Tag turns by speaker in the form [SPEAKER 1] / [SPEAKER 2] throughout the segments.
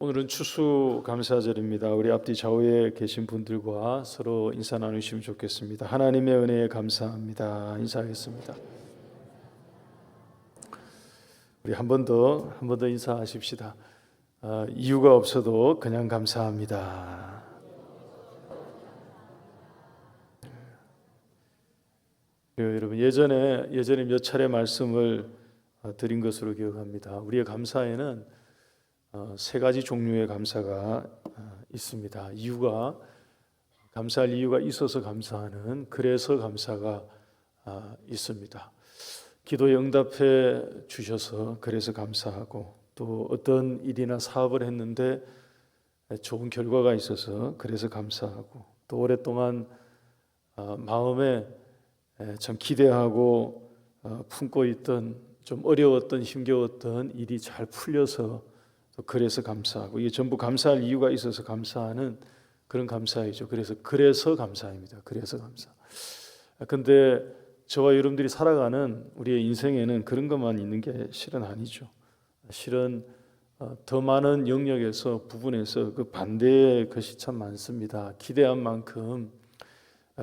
[SPEAKER 1] 오늘은 추수감사절입니다. 우리 앞뒤 좌우에 계신 분들과 서로 인사 나누시면 좋겠습니다. 하나님의 은혜에 감사합니다. 인사하겠습니다. 우리 한 번 더 인사하십시다. 이유가 없어도 그냥 감사합니다. 여러분 예전에 몇 차례 말씀을 드린 것으로 기억합니다. 우리의 감사에는 세 가지 종류의 감사가 있습니다. 감사할 이유가 있어서 감사하는, 그래서 감사가 있습니다. 기도에 응답해 주셔서 그래서 감사하고, 또 어떤 일이나 사업을 했는데 좋은 결과가 있어서 그래서 감사하고, 또 오랫동안 마음에 참 기대하고 품고 있던 좀 어려웠던 힘겨웠던 일이 잘 풀려서 그래서 감사하고, 이게 전부 감사할 이유가 있어서 감사하는 그런 감사이죠. 그래서 감사입니다. 그래서 감사. 근데 저와 여러분들이 살아가는 우리의 인생에는 그런 것만 있는 게 실은 아니죠. 실은 더 많은 영역에서 부분에서 그 반대의 것이 참 많습니다. 기대한 만큼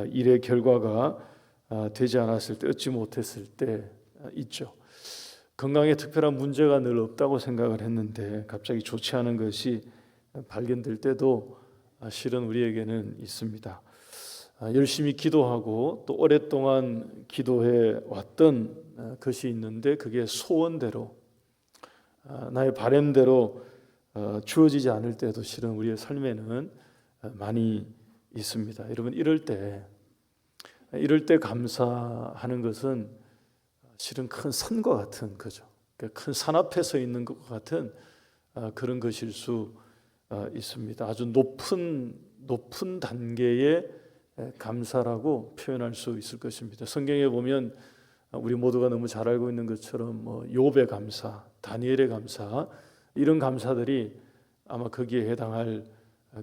[SPEAKER 1] 일의 결과가 되지 않았을 때, 얻지 못했을 때 있죠. 건강에 특별한 문제가 늘 없다고 생각을 했는데 갑자기 좋지 않은 것이 발견될 때도 실은 우리에게는 있습니다. 열심히 기도하고 또 오랫동안 기도해 왔던 것이 있는데 그게 소원대로, 나의 바람대로 주어지지 않을 때도 실은 우리의 삶에는 많이 있습니다. 여러분, 이럴 때 감사하는 것은 실은 큰 산과 같은 거죠. 큰 산 앞에 서 있는 것과 같은 그런 것일 수 있습니다. 아주 높은 단계의 감사라고 표현할 수 있을 것입니다. 성경에 보면 우리 모두가 너무 잘 알고 있는 것처럼 욥의 감사, 다니엘의 감사, 이런 감사들이 아마 거기에 해당할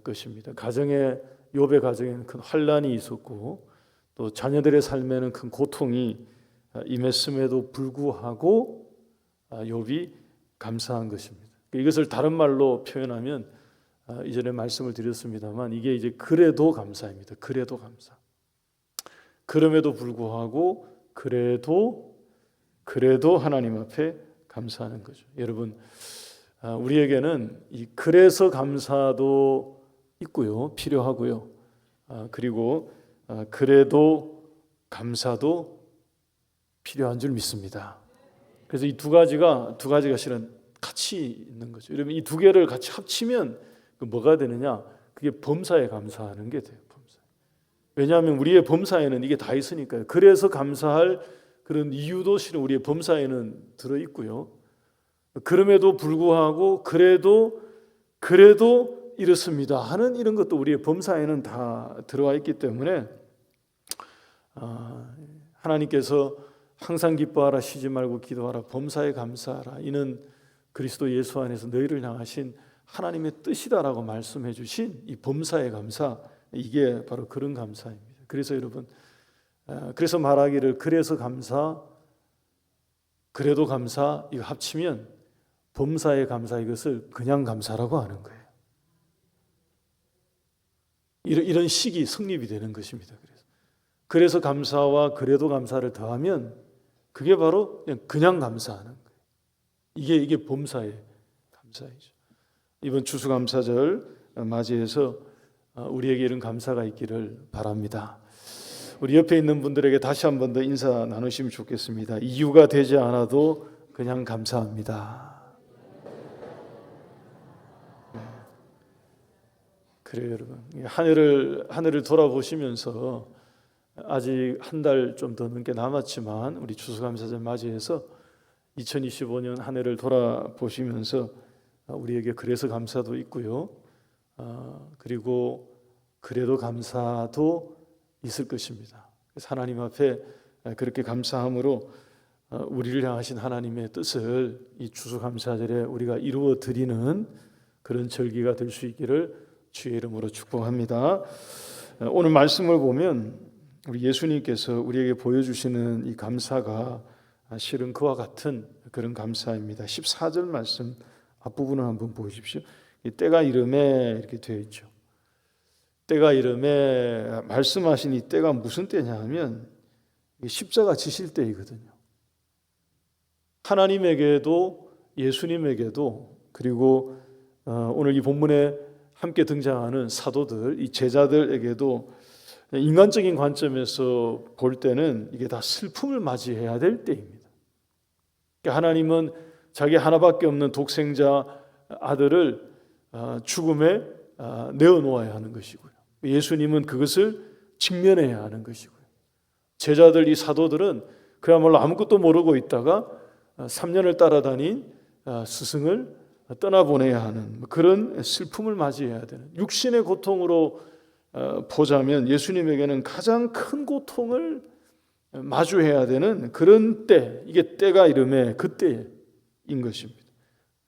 [SPEAKER 1] 것입니다. 욥의 가정에는 큰 환난이 있었고, 또 자녀들의 삶에는 큰 고통이 임했음에도 불구하고 욥이 감사한 것입니다. 이것을 다른 말로 표현하면 이전에 말씀을 드렸습니다만 이게 이제 그래도 감사입니다. 그래도 감사. 그럼에도 불구하고 그래도 하나님 앞에 감사하는 거죠. 여러분, 우리에게는 이 그래서 감사도 있고요, 필요하고요. 그리고 그래도 감사도 필요한 줄 믿습니다. 그래서 이 두 가지가 실은 같이 있는 거죠. 여러분, 이 두 개를 같이 합치면 뭐가 되느냐? 그게 범사에 감사하는 게 돼요. 범사. 왜냐하면 우리의 범사에는 이게 다 있으니까요. 그래서 감사할 그런 이유도 실은 우리의 범사에는 들어 있고요. 그럼에도 불구하고 그래도 이렇습니다 하는 이런 것도 우리의 범사에는 다 들어와 있기 때문에 하나님께서 항상 기뻐하라, 쉬지 말고 기도하라, 범사에 감사하라, 이는 그리스도 예수 안에서 너희를 향하신 하나님의 뜻이다라고 말씀해 주신 이 범사에 감사, 이게 바로 그런 감사입니다. 그래서 여러분, 그래서 말하기를 그래서 감사, 그래도 감사, 이거 합치면 범사에 감사, 이것을 그냥 감사라고 하는 거예요. 이런 식이 성립이 되는 것입니다. 그래서 감사와 그래도 감사를 더하면 그게 바로 그냥 감사하는 거예요. 이게 범사의 감사이죠. 이번 추수감사절 맞이해서 우리에게 이런 감사가 있기를 바랍니다. 우리 옆에 있는 분들에게 다시 한 번 더 인사 나누시면 좋겠습니다. 이유가 되지 않아도 그냥 감사합니다. 그래요, 여러분. 하늘을 돌아보시면서 아직 한 달 좀 더 넘게 남았지만 우리 추수감사절 맞이해서 2025년 한 해를 돌아보시면서 우리에게 그래서 감사도 있고요, 그리고 그래도 감사도 있을 것입니다. 그래서 하나님 앞에 그렇게 감사함으로 우리를 향하신 하나님의 뜻을 이 추수감사절에 우리가 이루어 드리는 그런 절기가 될 수 있기를 주의 이름으로 축복합니다. 오늘 말씀을 보면 우리 예수님께서 우리에게 보여주시는 이 감사가 실은 그와 같은 그런 감사입니다. 14절 말씀 앞부분을 한번 보십시오. 이 때가 이름에 이렇게 되어 있죠. 때가 이름에 말씀하신 이 때가 무슨 때냐 하면 십자가 지실 때이거든요. 하나님에게도 예수님에게도 그리고 오늘 이 본문에 함께 등장하는 사도들, 이 제자들에게도 인간적인 관점에서 볼 때는 이게 다 슬픔을 맞이해야 될 때입니다. 하나님은 자기 하나밖에 없는 독생자 아들을 죽음에 내어놓아야 하는 것이고요. 예수님은 그것을 직면해야 하는 것이고요. 제자들, 이 사도들은 그야말로 아무것도 모르고 있다가 3년을 따라다닌 스승을 떠나보내야 하는 그런 슬픔을 맞이해야 되는, 육신의 고통으로 보자면 예수님에게는 가장 큰 고통을 마주해야 되는 그런 때, 이게 때가 이름에 그 때인 것입니다.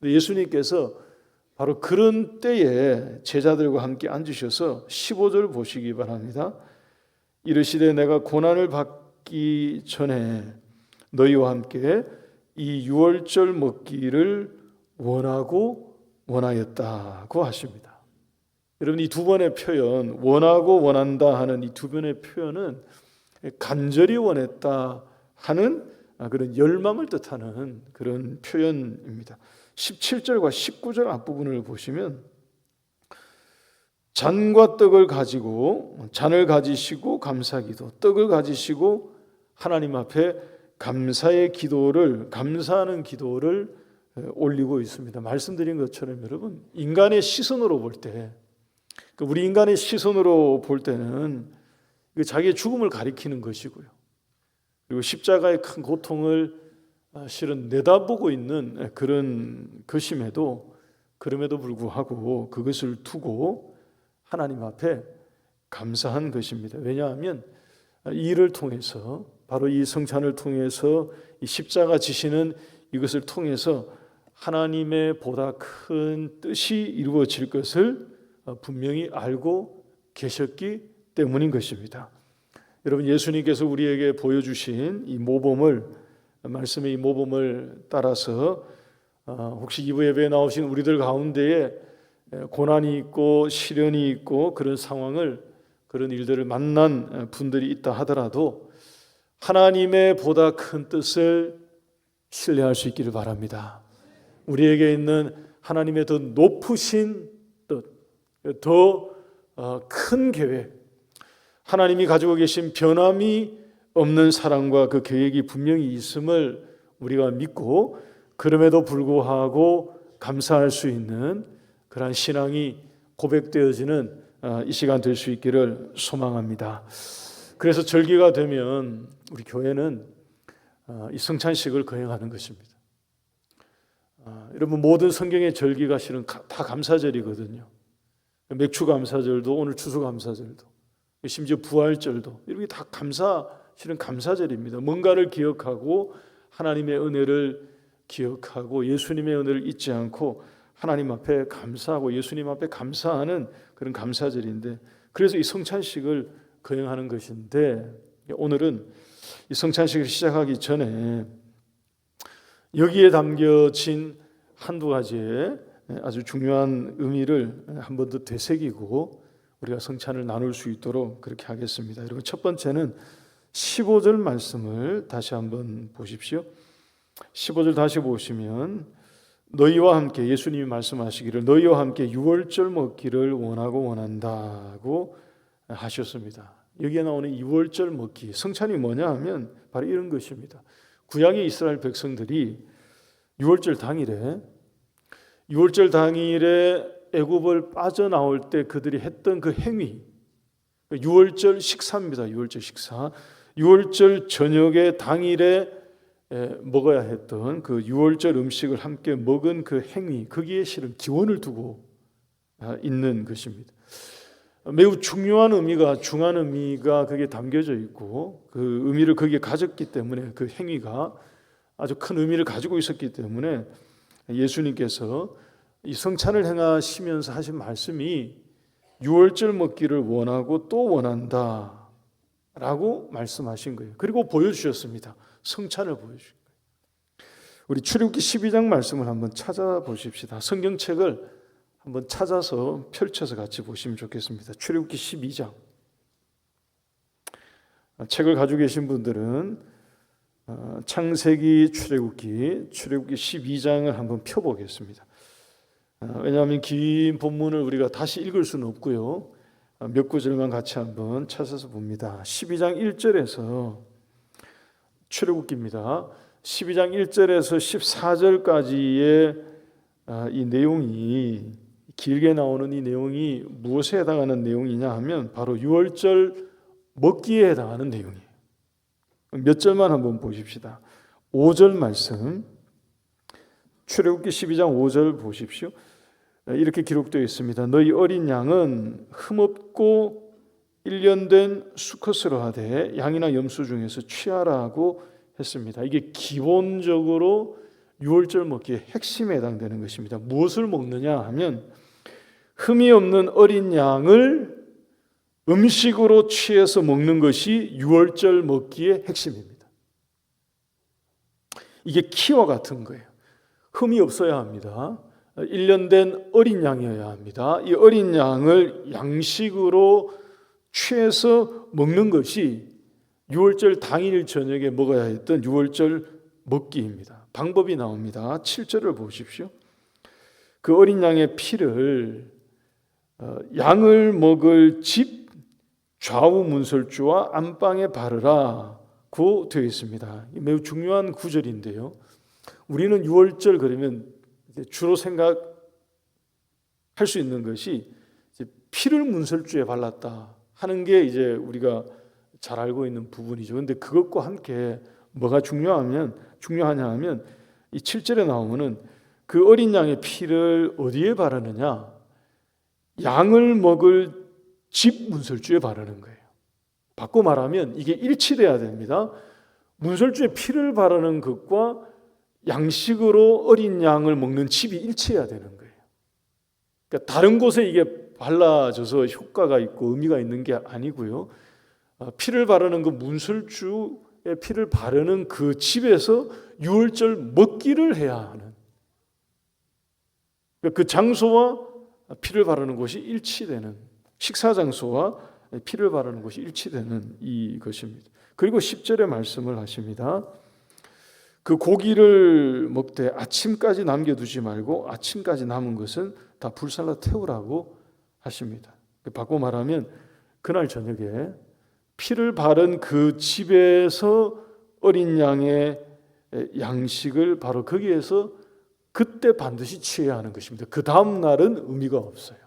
[SPEAKER 1] 예수님께서 바로 그런 때에 제자들과 함께 앉으셔서 15절 보시기 바랍니다. 이르시되 내가 고난을 받기 전에 너희와 함께 이 유월절 먹기를 원하고 원하였다고 하십니다. 여러분, 이 두 번의 표현, 원하고 원한다 하는 이 두 번의 표현은 간절히 원했다 하는 그런 열망을 뜻하는 그런 표현입니다. 17절과 19절 앞부분을 보시면 잔과 떡을 가지고 잔을 가지시고 감사기도, 떡을 가지시고 하나님 앞에 감사의 기도를, 감사하는 기도를 올리고 있습니다. 말씀드린 것처럼 여러분, 인간의 시선으로 볼 때, 우리 인간의 시선으로 볼 때는 자기의 죽음을 가리키는 것이고요. 그리고 십자가의 큰 고통을 실은 내다보고 있는 그런 것임에도, 그럼에도 불구하고 그것을 두고 하나님 앞에 감사한 것입니다. 왜냐하면 이 일을 통해서, 바로 이 성찬을 통해서, 이 십자가 지시는 이것을 통해서 하나님의 보다 큰 뜻이 이루어질 것을 분명히 알고 계셨기 때문인 것입니다. 여러분, 예수님께서 우리에게 보여주신 이 모범을, 말씀의 이 모범을 따라서 혹시 이부 예배에 나오신 우리들 가운데에 고난이 있고 시련이 있고 그런 상황을, 그런 일들을 만난 분들이 있다 하더라도 하나님의 보다 큰 뜻을 신뢰할 수 있기를 바랍니다. 우리에게 있는 하나님의 더 높으신 뜻, 더 큰 계획, 하나님이 가지고 계신 변함이 없는 사랑과 그 계획이 분명히 있음을 우리가 믿고, 그럼에도 불구하고 감사할 수 있는 그러한 신앙이 고백되어지는 이 시간 될 수 있기를 소망합니다. 그래서 절기가 되면 우리 교회는 이 성찬식을 거행하는 것입니다. 여러분, 모든 성경의 절기가 실은 다 감사절이거든요. 맥주 감사절도, 오늘 추수 감사절도, 심지어 부활절도, 이렇게 다 실은 감사절입니다. 뭔가를 기억하고 하나님의 은혜를 기억하고 예수님의 은혜를 잊지 않고 하나님 앞에 감사하고 예수님 앞에 감사하는 그런 감사절인데, 그래서 이 성찬식을 거행하는 것인데, 오늘은 이 성찬식을 시작하기 전에 여기에 담겨진 한두 가지의 아주 중요한 의미를 한 번 더 되새기고 우리가 성찬을 나눌 수 있도록 그렇게 하겠습니다. 여러분, 첫 번째는 15절 말씀을 다시 한번 보십시오. 15절 다시 보시면 너희와 함께, 예수님이 말씀하시기를 너희와 함께 유월절 먹기를 원하고 원한다고 하셨습니다. 여기에 나오는 유월절 먹기, 성찬이 뭐냐 하면 바로 이런 것입니다. 구약의 이스라엘 백성들이 유월절 당일에 애굽을 빠져나올 때 그들이 했던 그 행위, 유월절 식사입니다. 유월절 식사, 유월절 저녁에 당일에 먹어야 했던 그 유월절 음식을 함께 먹은 그 행위, 거기에 실은 기원을 두고 있는 것입니다. 매우 중요한 의미가, 중요한 의미가 거기에 담겨져 있고, 그 의미를 거기에 가졌기 때문에, 그 행위가 아주 큰 의미를 가지고 있었기 때문에 예수님께서 이 성찬을 행하시면서 하신 말씀이 유월절 먹기를 원하고 또 원한다 라고 말씀하신 거예요. 그리고 보여주셨습니다. 성찬을 보여주신 거예요. 우리 출애굽기 12장 말씀을 한번 찾아보십시다. 성경책을 한번 찾아서 펼쳐서 같이 보시면 좋겠습니다. 출애굽기 12장. 책을 가지고 계신 분들은 창세기, 출애굽기 12장을 한번 펴보겠습니다. 왜냐하면 긴 본문을 우리가 다시 읽을 수는 없고요. 몇 구절만 같이 한번 찾아서 봅니다. 12장 1절에서 출애굽기입니다. 12장 1절에서 14절까지의 이 내용이, 길게 나오는 이 내용이 무엇에 해당하는 내용이냐 하면 바로 유월절 먹기에 해당하는 내용이에요. 몇 절만 한번 보십시다. 5절 말씀, 출애굽기 12장 5절 보십시오. 이렇게 기록되어 있습니다. 너희 어린 양은 흠없고 1년 된 수컷으로 하되 양이나 염소 중에서 취하라고 했습니다. 이게 기본적으로 유월절 먹기의 핵심에 해당되는 것입니다. 무엇을 먹느냐 하면 흠이 없는 어린 양을 음식으로 취해서 먹는 것이 유월절 먹기의 핵심입니다. 이게 키와 같은 거예요. 흠이 없어야 합니다. 1년 된 어린 양이어야 합니다. 이 어린 양을 양식으로 취해서 먹는 것이 유월절 당일 저녁에 먹어야 했던 유월절 먹기입니다. 방법이 나옵니다. 7절을 보십시오. 그 어린 양의 피를 양을 먹을 집 좌우 문설주와 안방에 바르라고 되어 있습니다. 매우 중요한 구절인데요. 우리는 유월절 그러면 주로 생각할 수 있는 것이 피를 문설주에 발랐다 하는 게 이제 우리가 잘 알고 있는 부분이죠. 그런데 그것과 함께 뭐가 중요하냐 하면 이 7절에 나오면은 그 어린 양의 피를 어디에 바르느냐? 양을 먹을 집 문설주에 바르는 거예요. 바꿔 말하면 이게 일치돼야 됩니다. 문설주에 피를 바르는 것과 양식으로 어린 양을 먹는 집이 일치해야 되는 거예요. 그러니까 다른 곳에 이게 발라져서 효과가 있고 의미가 있는 게 아니고요. 피를 바르는 그 문설주에 피를 바르는 그 집에서 유월절 먹기를 해야 하는, 그 장소와 피를 바르는 곳이 일치되는, 식사 장소와 피를 바르는 곳이 일치되는 이것입니다. 그리고 10절의 말씀을 하십니다. 그 고기를 먹되 아침까지 남겨두지 말고 아침까지 남은 것은 다 불살라 태우라고 하십니다. 바꿔 말하면 그날 저녁에 피를 바른 그 집에서 어린 양의 양식을 바로 거기에서 그때 반드시 취해야 하는 것입니다. 그 다음 날은 의미가 없어요.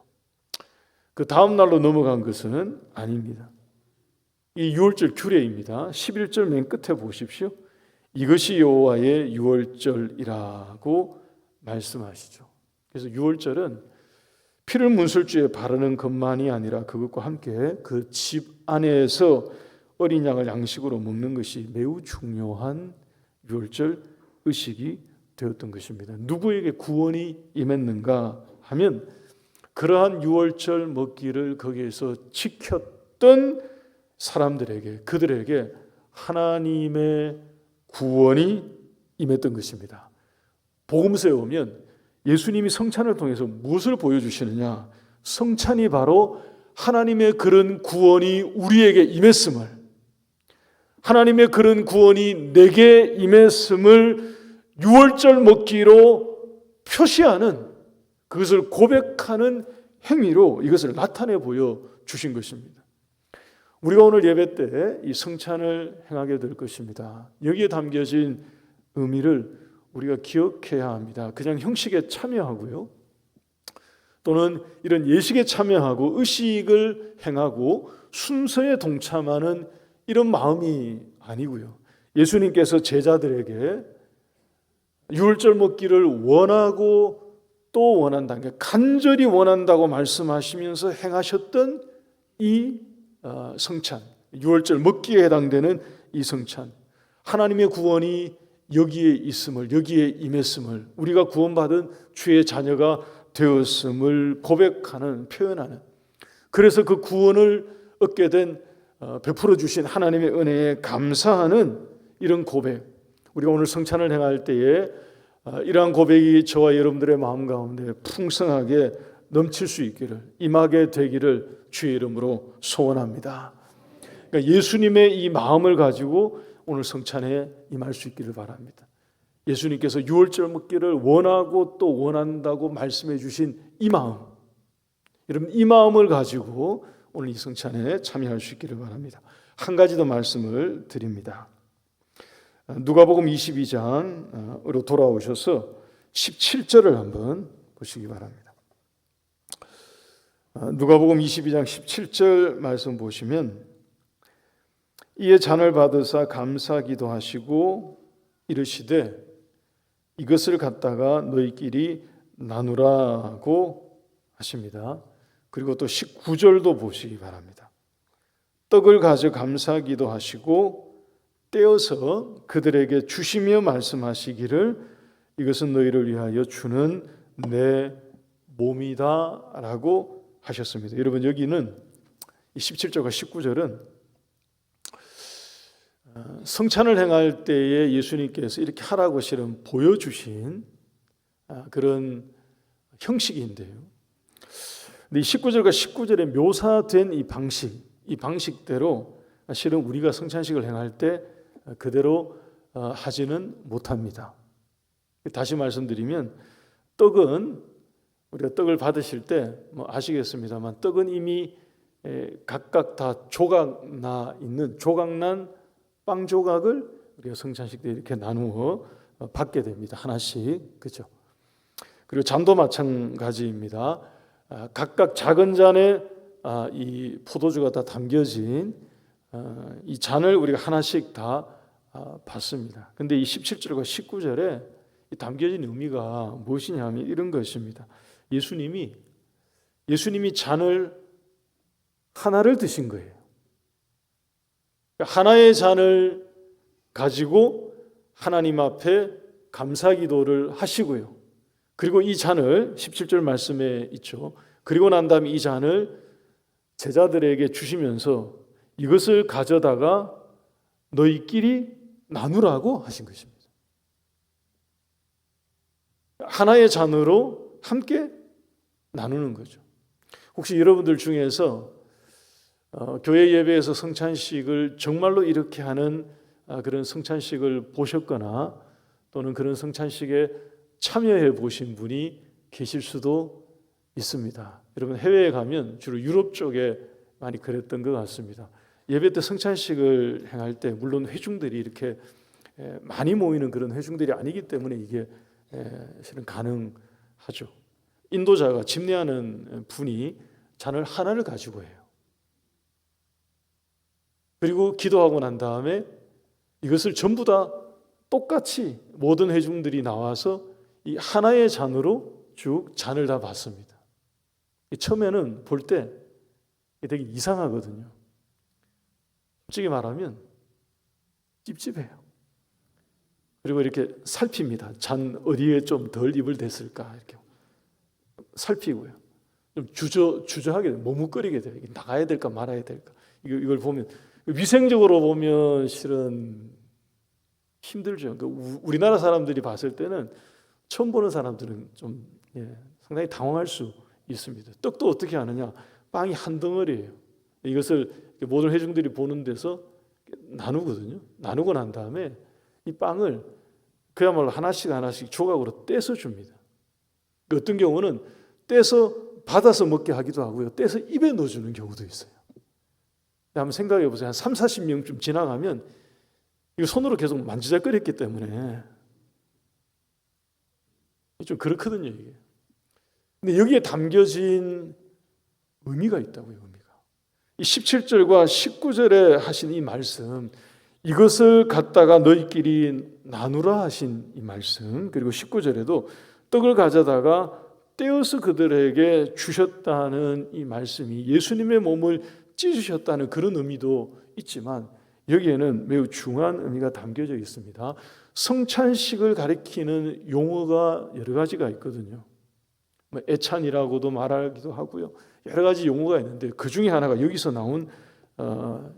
[SPEAKER 1] 그 다음 날로 넘어간 것은 아닙니다. 이 유월절 규례입니다. 11절 맨 끝에 보십시오. 이것이 여호와의 유월절이라고 말씀하시죠. 그래서 유월절은 피를 문설주에 바르는 것만이 아니라 그것과 함께 그 집 안에서 어린 양을 양식으로 먹는 것이 매우 중요한 유월절 의식이 되었던 것입니다. 누구에게 구원이 임했는가 하면 그러한 유월절 먹기를 거기에서 지켰던 사람들에게, 그들에게 하나님의 구원이 임했던 것입니다. 복음서에 오면 예수님이 성찬을 통해서 무엇을 보여주시느냐? 성찬이 바로 하나님의 그런 구원이 우리에게 임했음을, 하나님의 그런 구원이 내게 임했음을 유월절 먹기로 표시하는, 그것을 고백하는 행위로 이것을 나타내 보여주신 것입니다. 우리가 오늘 예배 때 이 성찬을 행하게 될 것입니다. 여기에 담겨진 의미를 우리가 기억해야 합니다. 그냥 형식에 참여하고요, 또는 이런 예식에 참여하고 의식을 행하고 순서에 동참하는 이런 마음이 아니고요. 예수님께서 제자들에게 유월절 먹기를 원하고 또 원한다는 게, 간절히 원한다고 말씀하시면서 행하셨던 이 성찬, 유월절 먹기에 해당되는 이 성찬, 하나님의 구원이 여기에 있음을, 여기에 임했음을, 우리가 구원받은 주의 자녀가 되었음을 고백하는, 표현하는, 그래서 그 구원을 얻게 된, 베풀어 주신 하나님의 은혜에 감사하는 이런 고백, 우리가 오늘 성찬을 행할 때에 이러한 고백이 저와 여러분들의 마음 가운데 풍성하게 넘칠 수 있기를, 임하게 되기를 주의 이름으로 소원합니다. 그러니까 예수님의 이 마음을 가지고 오늘 성찬에 임할 수 있기를 바랍니다. 예수님께서 유월절 먹기를 원하고 또 원한다고 말씀해 주신 이 마음, 여러분 이 마음을 가지고 오늘 이 성찬에 참여할 수 있기를 바랍니다. 한 가지 더 말씀을 드립니다. 누가복음 22장으로 돌아오셔서 17절을 한번 보시기 바랍니다. 누가복음 22장 17절 말씀 보시면 이에 잔을 받으사 감사 기도하시고 이르시되 이것을 갖다가 너희끼리 나누라고 하십니다. 그리고 또 19절도 보시기 바랍니다. 떡을 가져 감사 기도하시고 떼어서 그들에게 주시며 말씀하시기를 이것은 너희를 위하여 주는 내 몸이다 라고 하셨습니다. 여러분 여기는 17절과 19절은 성찬을 행할 때에 예수님께서 이렇게 하라고 실은 보여주신 그런 형식인데요. 근데 19절과 19절에 묘사된 이 방식대로 실은 우리가 성찬식을 행할 때 그대로 하지는 못합니다. 다시 말씀드리면 떡은 우리가 떡을 받으실 때 아시겠습니다만 떡은 이미 각각 다 조각난 빵 조각을 우리가 성찬식 때 이렇게 나누어 받게 됩니다. 하나씩, 그렇죠? 그리고 잔도 마찬가지입니다. 각각 작은 잔에 이 포도주가 다 담겨진 이 잔을 우리가 하나씩 다 받습니다. 근데 이 17절과 19절에 이 담겨진 의미가 무엇이냐면 이런 것입니다. 예수님이 잔을 하나를 드신 거예요. 하나의 잔을 가지고 하나님 앞에 감사 기도를 하시고요. 그리고 이 잔을 17절 말씀에 있죠. 그리고 난 다음에 이 잔을 제자들에게 주시면서 이것을 가져다가 너희끼리 나누라고 하신 것입니다. 하나의 잔으로 함께 나누는 거죠. 혹시 여러분들 중에서 교회 예배에서 성찬식을 정말로 이렇게 하는 그런 성찬식을 보셨거나 또는 그런 성찬식에 참여해 보신 분이 계실 수도 있습니다. 여러분 해외에 가면 주로 유럽 쪽에 많이 그랬던 것 같습니다. 예배 때 성찬식을 행할 때 물론 회중들이 이렇게 많이 모이는 그런 회중들이 아니기 때문에 이게 실은 가능하죠. 인도자가 집례하는 분이 잔을 하나를 가지고 해요. 그리고 기도하고 난 다음에 이것을 전부 다 똑같이 모든 회중들이 나와서 이 하나의 잔으로 쭉 잔을 다 받습니다. 처음에는 볼 때 되게 이상하거든요. 솔직히 말하면 찝찝해요. 그리고 이렇게 살핍니다. 잔 어디에 좀 덜 입을 댔을까 이렇게 살피고요. 좀 주저하게 돼요. 머뭇거리게 돼요. 나가야 될까 말아야 될까. 이걸 보면 위생적으로 보면 실은 힘들죠. 우리나라 사람들이 봤을 때는 처음 보는 사람들은 좀 상당히 당황할 수 있습니다. 떡도 어떻게 하느냐? 빵이 한 덩어리예요. 이것을 모든 회중들이 보는 데서 나누거든요. 나누고 난 다음에 이 빵을 그야말로 하나씩 조각으로 떼서 줍니다. 어떤 경우는 떼서 받아서 먹게 하기도 하고요. 떼서 입에 넣어주는 경우도 있어요. 한번 생각해 보세요. 한 3, 40명쯤 지나가면 이거 손으로 계속 만지작거렸기 때문에 좀 그렇거든요, 이게. 근데 여기에 담겨진 의미가 있다고요, 의미가. 이 17절과 19절에 하신 이 말씀, 이것을 갖다가 너희끼리 나누라 하신 이 말씀, 그리고 19절에도 떡을 가져다가 떼어서 그들에게 주셨다는 이 말씀이 예수님의 몸을 찢으셨다는 그런 의미도 있지만 여기에는 매우 중요한 의미가 담겨져 있습니다. 성찬식을 가리키는 용어가 여러 가지가 있거든요. 애찬이라고도 말하기도 하고요. 여러 가지 용어가 있는데 그 중에 하나가 여기서 나온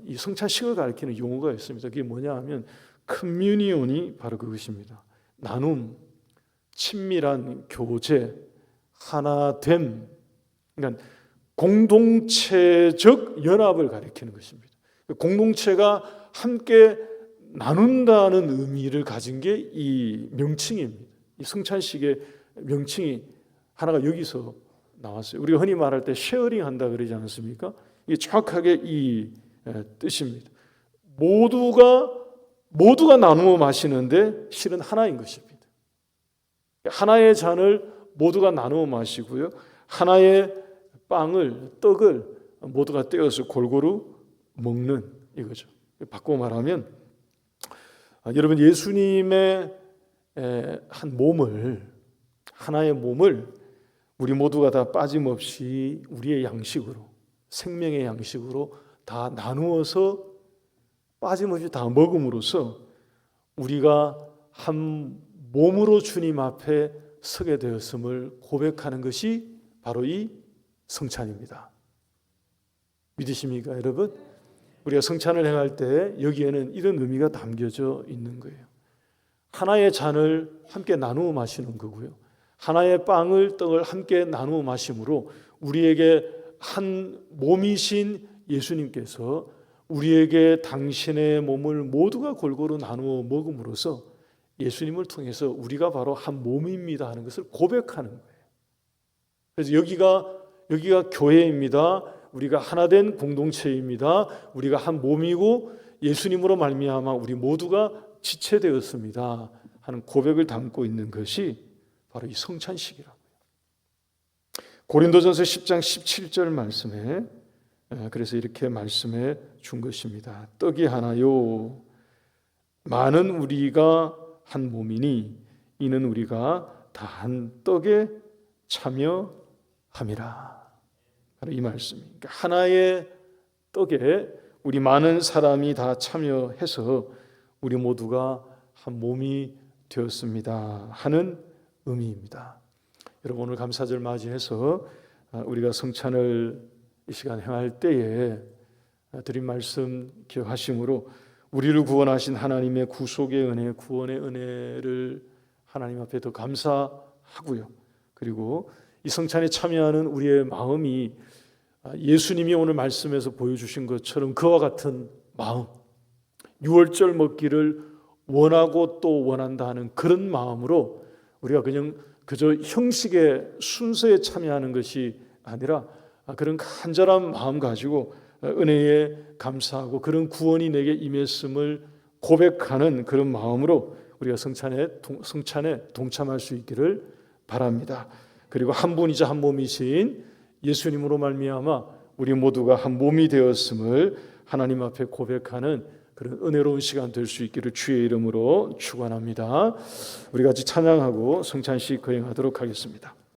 [SPEAKER 1] 이 성찬식을 가리키는 용어가 있습니다. 그게 뭐냐 하면 커뮤니온이 바로 그것입니다. 나눔, 친밀한 교제, 하나됨, 그러니까 공동체적 연합을 가리키는 것입니다. 공동체가 함께 나눈다는 의미를 가진 게 이 명칭입니다. 이 성찬식의 명칭이 하나가 여기서 나왔어요. 우리가 흔히 말할 때 쉐어링 한다 그러지 않습니까? 이게 정확하게 이 뜻입니다. 모두가 나누어 마시는데 실은 하나인 것입니다. 하나의 잔을 모두가 나누어 마시고요, 하나의 떡을 모두가 떼어서 골고루 먹는 이거죠. 바꾸어 말하면 여러분, 예수님의 하나의 몸을 우리 모두가 다 빠짐없이 우리의 양식으로, 생명의 양식으로 다 나누어서 빠짐없이 다 먹음으로써 우리가 한 몸으로 주님 앞에 서게 되었음을 고백하는 것이 바로 이 성찬입니다. 믿으십니까, 여러분? 우리가 성찬을 행할 때 여기에는 이런 의미가 담겨져 있는 거예요. 하나의 잔을 함께 나누어 마시는 거고요, 하나의 떡을 함께 나누어 마심으로 우리에게 한 몸이신 예수님께서 우리에게 당신의 몸을 모두가 골고루 나누어 먹음으로써 예수님을 통해서 우리가 바로 한 몸입니다 하는 것을 고백하는 거예요. 그래서 여기가 교회입니다. 우리가 하나된 공동체입니다. 우리가 한 몸이고 예수님으로 말미암아 우리 모두가 지체되었습니다 하는 고백을 담고 있는 것이 바로 이 성찬식이라고요. 고린도전서 10장 17절 말씀에 그래서 이렇게 말씀해 준 것입니다. 떡이 하나요, 많은 우리가 한 몸이니 이는 우리가 다 한 떡에 참여함이라. 바로 이 말씀입니다. 그러니까 하나의 떡에 우리 많은 사람이 다 참여해서 우리 모두가 한 몸이 되었습니다 하는 의미입니다. 여러분, 오늘 감사절 맞이해서 우리가 성찬을 이 시간 행할 때에 드린 말씀 기억하심으로 우리를 구원하신 하나님의 구속의 은혜, 구원의 은혜를 하나님 앞에 더 감사하고요, 그리고 이 성찬에 참여하는 우리의 마음이 예수님이 오늘 말씀에서 보여주신 것처럼 그와 같은 마음, 유월절 먹기를 원하고 또 원한다 하는 그런 마음으로 우리가 그저 형식의 순서에 참여하는 것이 아니라 그런 간절한 마음 가지고 은혜에 감사하고 그런 구원이 내게 임했음을 고백하는 그런 마음으로 우리가 성찬에 동참할 수 있기를 바랍니다. 그리고 한 분이자 한 몸이신 예수님으로 말미암아 우리 모두가 한 몸이 되었음을 하나님 앞에 고백하는 그런 은혜로운 시간 될 수 있기를 주의 이름으로 축원합니다. 우리 같이 찬양하고 성찬식 거행하도록 하겠습니다.